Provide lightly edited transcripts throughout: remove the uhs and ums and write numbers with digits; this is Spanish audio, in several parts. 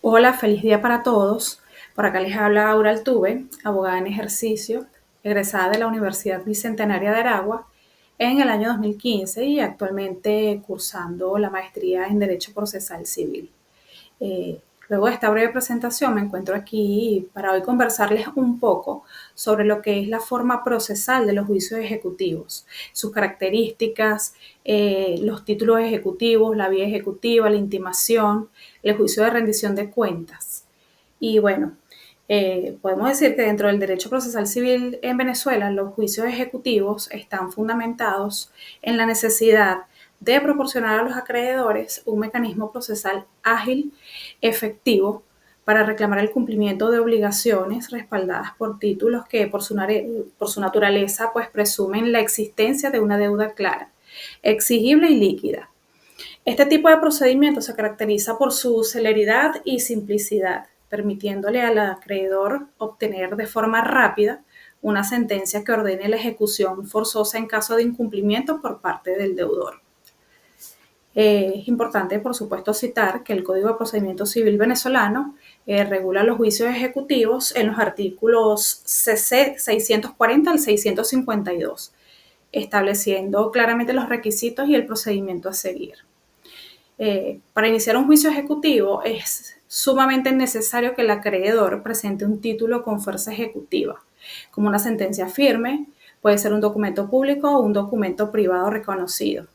Hola, feliz día para todos. Por acá les habla Aura Altuve, abogada en ejercicio, egresada de la Universidad Bicentenaria de Aragua en el año 2015 y actualmente cursando la maestría en Derecho Procesal Civil. Eh, Luego de esta breve presentación me encuentro aquí para hoy conversarles un poco sobre lo que es la forma procesal de los juicios ejecutivos, sus características, los títulos ejecutivos, la vía ejecutiva, la intimación, el juicio de rendición de cuentas. Y bueno, podemos decir que dentro del derecho procesal civil en Venezuela, los juicios ejecutivos están fundamentados en la necesidad de proporcionar a los acreedores un mecanismo procesal ágil, efectivo, para reclamar el cumplimiento de obligaciones respaldadas por títulos que por su naturaleza pues presumen la existencia de una deuda clara, exigible y líquida. Este tipo de procedimiento se caracteriza por su celeridad y simplicidad, permitiéndole al acreedor obtener de forma rápida una sentencia que ordene la ejecución forzosa en caso de incumplimiento por parte del deudor. Es importante, por supuesto, citar que el Código de Procedimiento Civil venezolano regula los juicios ejecutivos en los artículos 640 al 652, estableciendo claramente los requisitos y el procedimiento a seguir. Para iniciar un juicio ejecutivo es sumamente necesario que el acreedor presente un título con fuerza ejecutiva, como una sentencia firme, puede ser un documento público o un documento privado reconocido,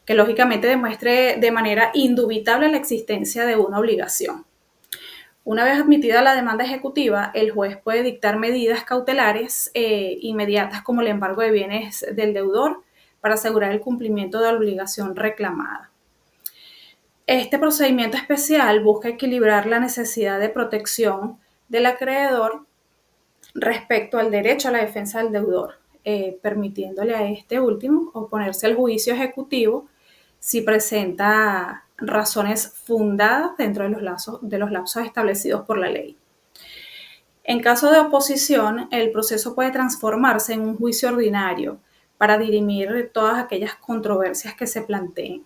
que lógicamente demuestre de manera indubitable la existencia de una obligación. Una vez admitida la demanda ejecutiva, el juez puede dictar medidas cautelares inmediatas como el embargo de bienes del deudor para asegurar el cumplimiento de la obligación reclamada. Este procedimiento especial busca equilibrar la necesidad de protección del acreedor respecto al derecho a la defensa del deudor, permitiéndole a este último oponerse al juicio ejecutivo si presenta razones fundadas dentro de los lapsos establecidos por la ley. En caso de oposición, el proceso puede transformarse en un juicio ordinario para dirimir todas aquellas controversias que se planteen.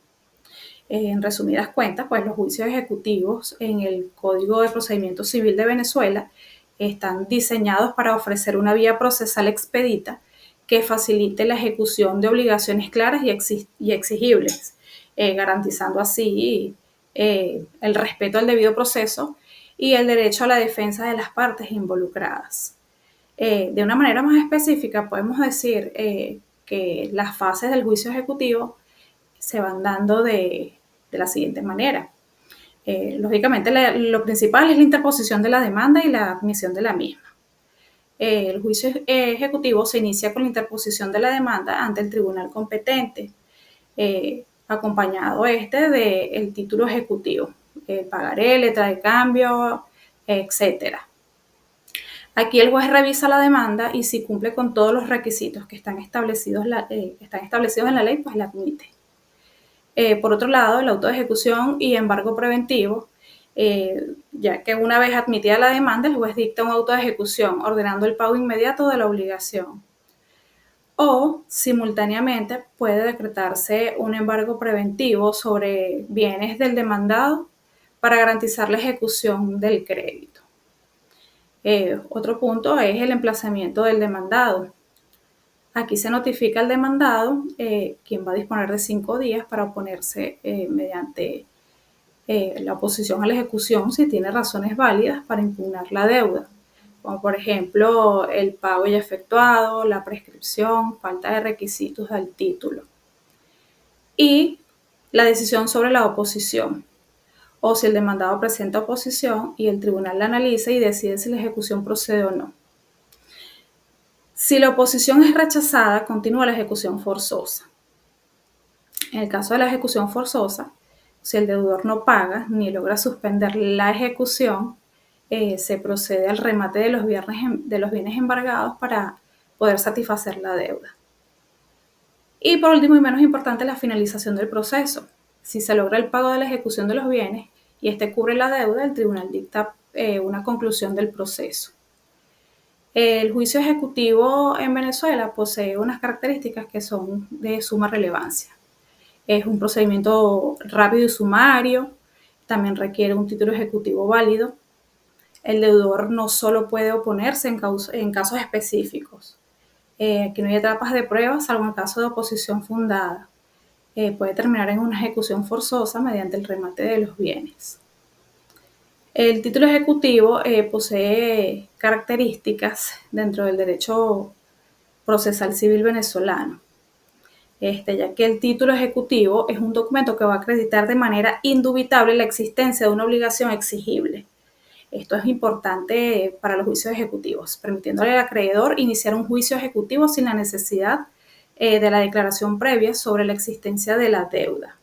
En resumidas cuentas, pues los juicios ejecutivos en el Código de Procedimiento Civil de Venezuela están diseñados para ofrecer una vía procesal expedita que facilite la ejecución de obligaciones claras y exigibles, garantizando así el respeto al debido proceso y el derecho a la defensa de las partes involucradas. De una manera más específica, podemos decir que las fases del juicio ejecutivo se van dando de la siguiente manera. Lógicamente, lo principal es la interposición de la demanda y la admisión de la misma. El juicio ejecutivo se inicia con la interposición de la demanda ante el tribunal competente, acompañado del título ejecutivo, pagaré, letra de cambio, etcétera. Aquí el juez revisa la demanda y si cumple con todos los requisitos que están establecidos en la ley, pues la admite. Por otro lado, el auto de ejecución y embargo preventivo, ya que una vez admitida la demanda, el juez dicta un auto de ejecución ordenando el pago inmediato de la obligación. O, simultáneamente, puede decretarse un embargo preventivo sobre bienes del demandado para garantizar la ejecución del crédito. Otro punto es el emplazamiento del demandado. Aquí se notifica al demandado, quien va a disponer de 5 días para oponerse mediante la oposición a la ejecución si tiene razones válidas para impugnar la deuda, como por ejemplo el pago ya efectuado, la prescripción, falta de requisitos del título. Y la decisión sobre la oposición, o si el demandado presenta oposición y el tribunal la analiza y decide si la ejecución procede o no. Si la oposición es rechazada, continúa la ejecución forzosa. En el caso de la ejecución forzosa, si el deudor no paga ni logra suspender la ejecución, se procede al remate de los bienes embargados para poder satisfacer la deuda. Y por último y menos importante, la finalización del proceso. Si se logra el pago de la ejecución de los bienes y este cubre la deuda, el tribunal dicta una conclusión del proceso. El juicio ejecutivo en Venezuela posee unas características que son de suma relevancia. Es un procedimiento rápido y sumario, también requiere un título ejecutivo válido. El deudor no solo puede oponerse en casos específicos. Aquí no hay etapas de prueba, salvo en caso de oposición fundada. Puede terminar en una ejecución forzosa mediante el remate de los bienes. El título ejecutivo posee características dentro del derecho procesal civil venezolano, ya que el título ejecutivo es un documento que va a acreditar de manera indubitable la existencia de una obligación exigible. Esto es importante para los juicios ejecutivos, permitiéndole al acreedor iniciar un juicio ejecutivo sin la necesidad de la declaración previa sobre la existencia de la deuda.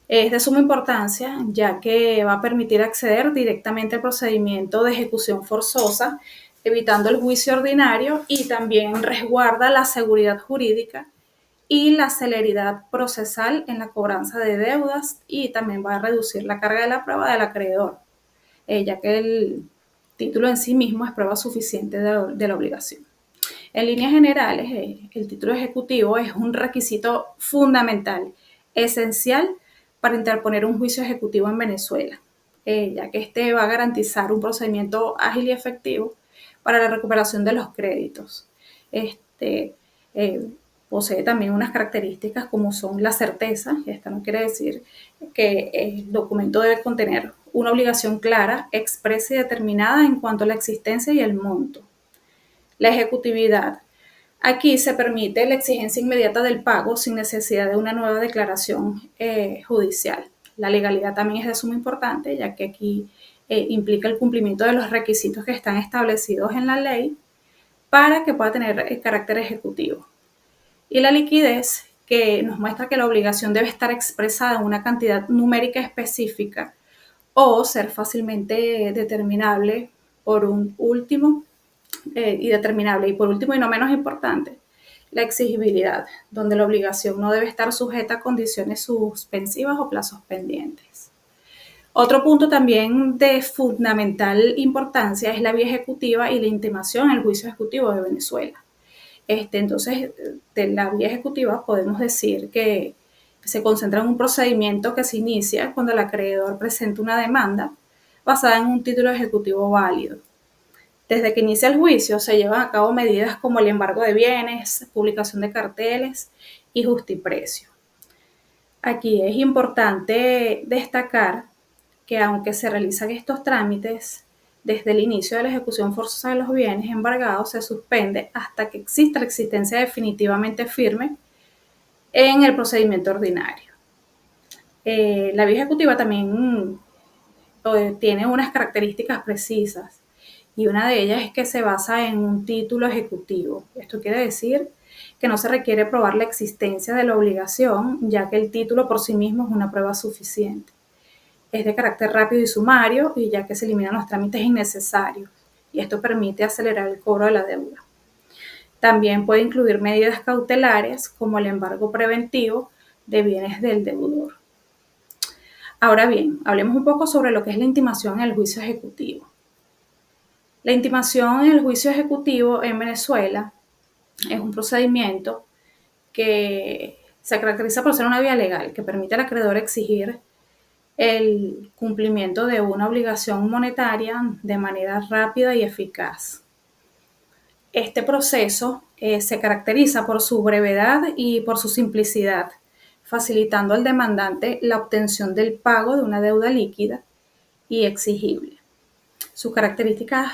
Es de suma importancia, ya que va a permitir acceder directamente al procedimiento de ejecución forzosa, evitando el juicio ordinario, y también resguarda la seguridad jurídica y la celeridad procesal en la cobranza de deudas, y también va a reducir la carga de la prueba del acreedor, ya que el título en sí mismo es prueba suficiente de la obligación. En líneas generales, el título ejecutivo es un requisito fundamental, esencial para interponer un juicio ejecutivo en Venezuela, ya que este va a garantizar un procedimiento ágil y efectivo para la recuperación de los créditos. Posee también unas características como son la certeza, y esto no quiere decir que el documento debe contener una obligación clara, expresa y determinada en cuanto a la existencia y el monto. La ejecutividad. Aquí se permite la exigencia inmediata del pago sin necesidad de una nueva declaración judicial. La legalidad también es de suma importancia, ya que aquí implica el cumplimiento de los requisitos que están establecidos en la ley para que pueda tener carácter ejecutivo. Y la liquidez, que nos muestra que la obligación debe estar expresada en una cantidad numérica específica o ser fácilmente determinable por un último y determinable. Y por último y no menos importante, la exigibilidad, donde la obligación no debe estar sujeta a condiciones suspensivas o plazos pendientes. Otro punto también de fundamental importancia es la vía ejecutiva y la intimación al juicio ejecutivo de Venezuela. Entonces, de la vía ejecutiva podemos decir que se concentra en un procedimiento que se inicia cuando el acreedor presenta una demanda basada en un título ejecutivo válido. Desde que inicia el juicio se llevan a cabo medidas como el embargo de bienes, publicación de carteles y justiprecio. Aquí es importante destacar que aunque se realizan estos trámites, desde el inicio de la ejecución forzosa de los bienes embargados se suspende hasta que exista la existencia definitivamente firme en el procedimiento ordinario. La vía ejecutiva también tiene unas características precisas, y una de ellas es que se basa en un título ejecutivo. Esto quiere decir que no se requiere probar la existencia de la obligación, ya que el título por sí mismo es una prueba suficiente. Es de carácter rápido y sumario, y ya que se eliminan los trámites innecesarios, y esto permite acelerar el cobro de la deuda. También puede incluir medidas cautelares como el embargo preventivo de bienes del deudor. Ahora bien, hablemos un poco sobre lo que es la intimación en el juicio ejecutivo. La intimación en el juicio ejecutivo en Venezuela es un procedimiento que se caracteriza por ser una vía legal que permite al acreedor exigir el cumplimiento de una obligación monetaria de manera rápida y eficaz. Este proceso se caracteriza por su brevedad y por su simplicidad, facilitando al demandante la obtención del pago de una deuda líquida y exigible. Sus características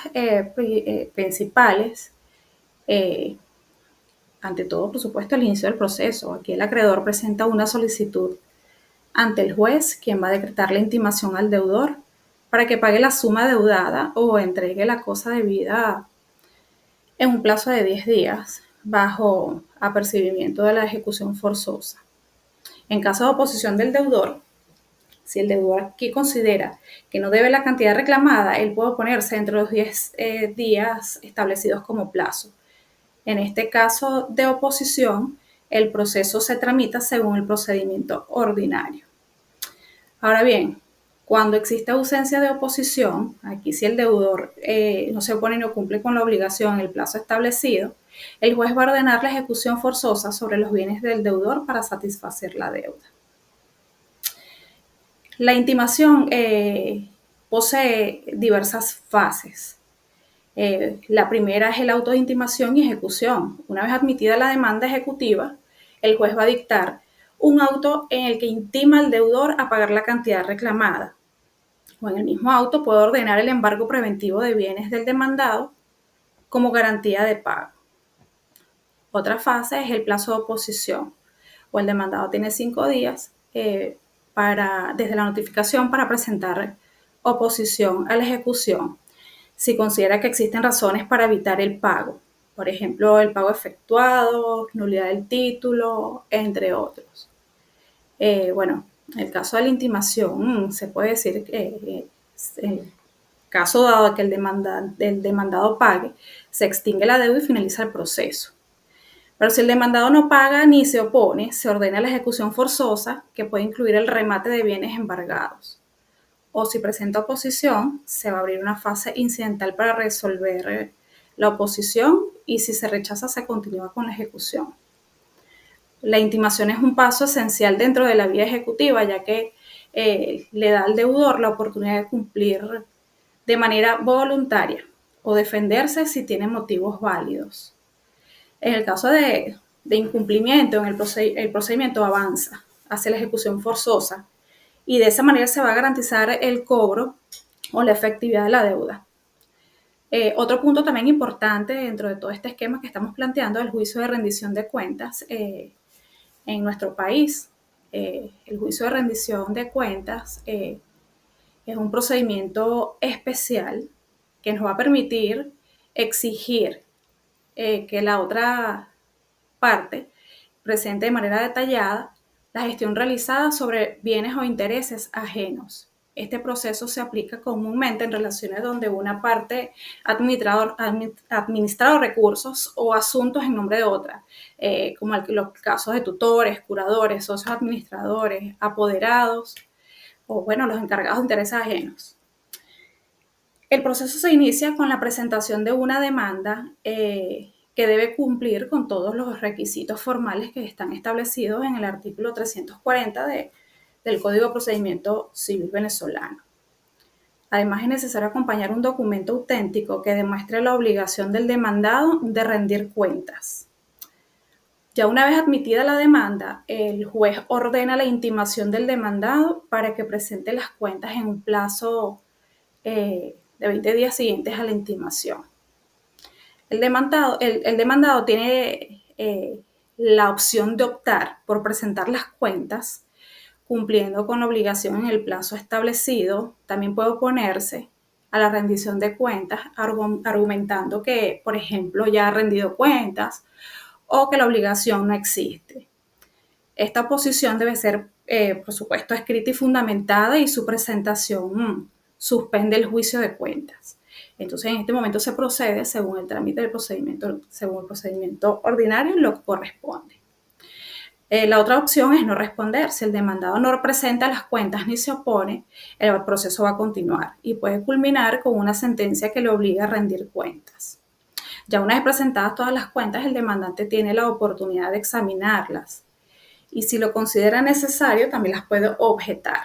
principales, ante todo, por supuesto, el inicio del proceso. Aquí el acreedor presenta una solicitud ante el juez, quien va a decretar la intimación al deudor para que pague la suma deudada o entregue la cosa debida en un plazo de 10 días, bajo apercibimiento de la ejecución forzosa. En caso de oposición del deudor, si el deudor aquí considera que no debe la cantidad reclamada, él puede oponerse entre los 10 días establecidos como plazo. En este caso de oposición, el proceso se tramita según el procedimiento ordinario. Ahora bien, cuando existe ausencia de oposición, aquí si el deudor no se opone y no cumple con la obligación en el plazo establecido, el juez va a ordenar la ejecución forzosa sobre los bienes del deudor para satisfacer la deuda. La intimación posee diversas fases. La primera es el auto de intimación y ejecución. Una vez admitida la demanda ejecutiva, el juez va a dictar un auto en el que intima al deudor a pagar la cantidad reclamada. O en el mismo auto puede ordenar el embargo preventivo de bienes del demandado como garantía de pago. Otra fase es el plazo de oposición, o el demandado tiene 5 días desde la notificación para presentar oposición a la ejecución si considera que existen razones para evitar el pago, por ejemplo, el pago efectuado, nulidad del título, entre otros. Bueno, en el caso de la intimación, se puede decir que en el caso dado que el demandado pague, se extingue la deuda y finaliza el proceso. Pero si el demandado no paga ni se opone, se ordena la ejecución forzosa, que puede incluir el remate de bienes embargados. O si presenta oposición, se va a abrir una fase incidental para resolver la oposición, y si se rechaza, se continúa con la ejecución. La intimación es un paso esencial dentro de la vía ejecutiva, ya que le da al deudor la oportunidad de cumplir de manera voluntaria o defenderse si tiene motivos válidos. En el caso de incumplimiento, el procedimiento avanza hacia la ejecución forzosa, y de esa manera se va a garantizar el cobro o la efectividad de la deuda. Otro punto también importante dentro de todo este esquema que estamos planteando es el juicio de rendición de cuentas en nuestro país. El juicio de rendición de cuentas es un procedimiento especial que nos va a permitir exigir que la otra parte presente de manera detallada la gestión realizada sobre bienes o intereses ajenos. Este proceso se aplica comúnmente en relaciones donde una parte ha administrado recursos o asuntos en nombre de otra, como los casos de tutores, curadores, socios administradores, apoderados o, bueno, los encargados de intereses ajenos. El proceso se inicia con la presentación de una demanda que debe cumplir con todos los requisitos formales que están establecidos en el artículo 340 del Código de Procedimiento Civil venezolano. Además, es necesario acompañar un documento auténtico que demuestre la obligación del demandado de rendir cuentas. Ya una vez admitida la demanda, el juez ordena la intimación del demandado para que presente las cuentas en un plazo de 20 días siguientes a la intimación. El demandado tiene la opción de optar por presentar las cuentas cumpliendo con la obligación en el plazo establecido. También puede oponerse a la rendición de cuentas argumentando que, por ejemplo, ya ha rendido cuentas o que la obligación no existe. Esta oposición debe ser, por supuesto, escrita y fundamentada, y su presentación suspende el juicio de cuentas. Entonces, en este momento se procede según el trámite del procedimiento, según el procedimiento ordinario, lo que corresponde. La otra opción es no responder. Si el demandado no presenta las cuentas ni se opone, el proceso va a continuar y puede culminar con una sentencia que le obliga a rendir cuentas. Ya una vez presentadas todas las cuentas, el demandante tiene la oportunidad de examinarlas, y si lo considera necesario, también las puede objetar.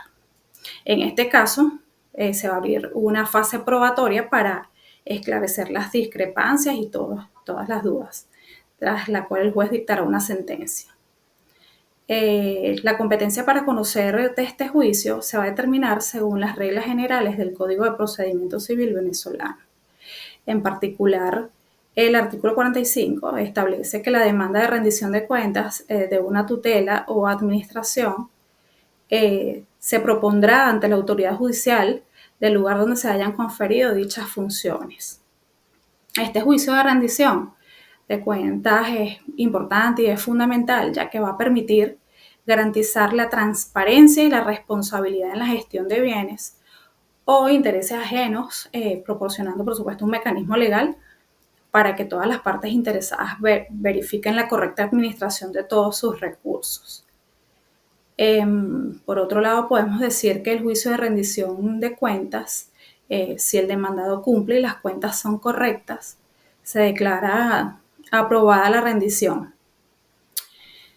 En este caso, se va a abrir una fase probatoria para esclarecer las discrepancias y todas las dudas, tras la cual el juez dictará una sentencia. La competencia para conocer de este juicio se va a determinar según las reglas generales del Código de Procedimiento Civil venezolano. En particular, el artículo 45 establece que la demanda de rendición de cuentas de una tutela o administración se propondrá ante la autoridad judicial del lugar donde se hayan conferido dichas funciones. Este juicio de rendición de cuentas es importante y es fundamental, ya que va a permitir garantizar la transparencia y la responsabilidad en la gestión de bienes o intereses ajenos, proporcionando, por supuesto, un mecanismo legal para que todas las partes interesadas verifiquen la correcta administración de todos sus recursos. Por otro lado, podemos decir que el juicio de rendición de cuentas, si el demandado cumple y las cuentas son correctas, se declara aprobada la rendición.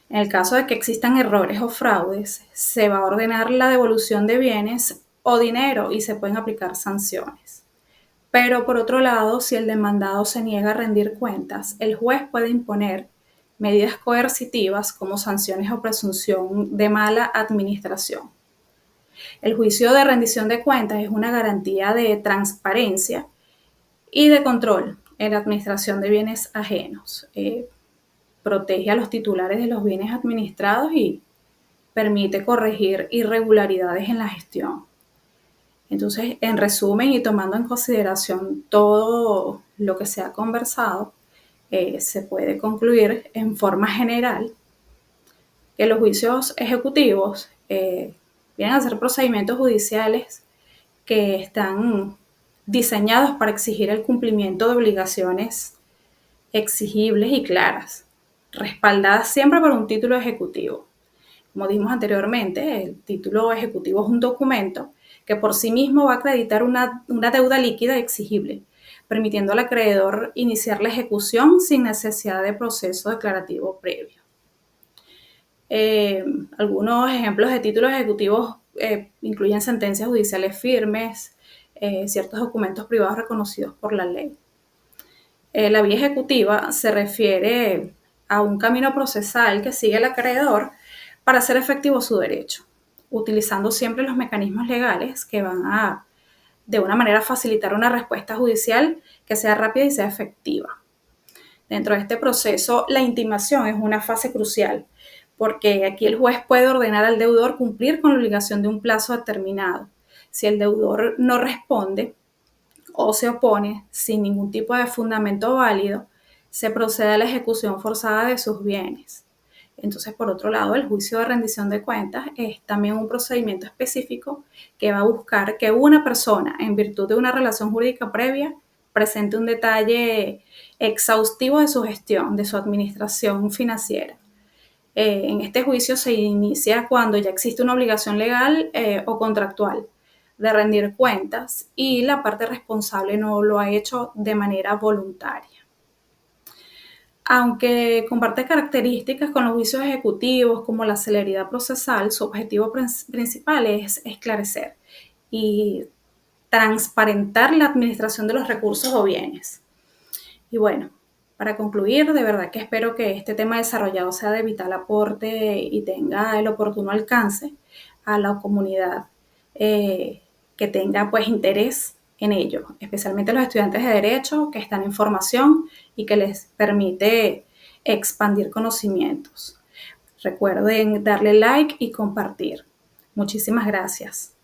En el caso de que existan errores o fraudes, se va a ordenar la devolución de bienes o dinero y se pueden aplicar sanciones. Pero por otro lado, si el demandado se niega a rendir cuentas, el juez puede imponer medidas coercitivas como sanciones o presunción de mala administración. El juicio de rendición de cuentas es una garantía de transparencia y de control en la administración de bienes ajenos. Protege a los titulares de los bienes administrados y permite corregir irregularidades en la gestión. Entonces, en resumen y tomando en consideración todo lo que se ha conversado, se puede concluir en forma general que los juicios ejecutivos vienen a ser procedimientos judiciales que están diseñados para exigir el cumplimiento de obligaciones exigibles y claras, respaldadas siempre por un título ejecutivo. Como dijimos anteriormente, el título ejecutivo es un documento que por sí mismo va a acreditar una deuda líquida exigible, permitiendo al acreedor iniciar la ejecución sin necesidad de proceso declarativo previo. Algunos ejemplos de títulos ejecutivos incluyen sentencias judiciales firmes, ciertos documentos privados reconocidos por la ley. La vía ejecutiva se refiere a un camino procesal que sigue el acreedor para hacer efectivo su derecho, utilizando siempre los mecanismos legales que van a, de una manera, facilitar una respuesta judicial que sea rápida y sea efectiva. Dentro de este proceso, la intimación es una fase crucial, porque aquí el juez puede ordenar al deudor cumplir con la obligación de un plazo determinado. Si el deudor no responde o se opone sin ningún tipo de fundamento válido, se procede a la ejecución forzada de sus bienes. Entonces, por otro lado, el juicio de rendición de cuentas es también un procedimiento específico que va a buscar que una persona, en virtud de una relación jurídica previa, presente un detalle exhaustivo de su gestión, de su administración financiera. En este juicio se inicia cuando ya existe una obligación legal o contractual de rendir cuentas y la parte responsable no lo ha hecho de manera voluntaria. Aunque comparte características con los juicios ejecutivos como la celeridad procesal, su objetivo principal es esclarecer y transparentar la administración de los recursos o bienes. Y bueno, para concluir, de verdad que espero que este tema desarrollado sea de vital aporte y tenga el oportuno alcance a la comunidad que tenga pues interés en ello, especialmente los estudiantes de Derecho que están en formación y que les permite expandir conocimientos. Recuerden darle like y compartir. Muchísimas gracias.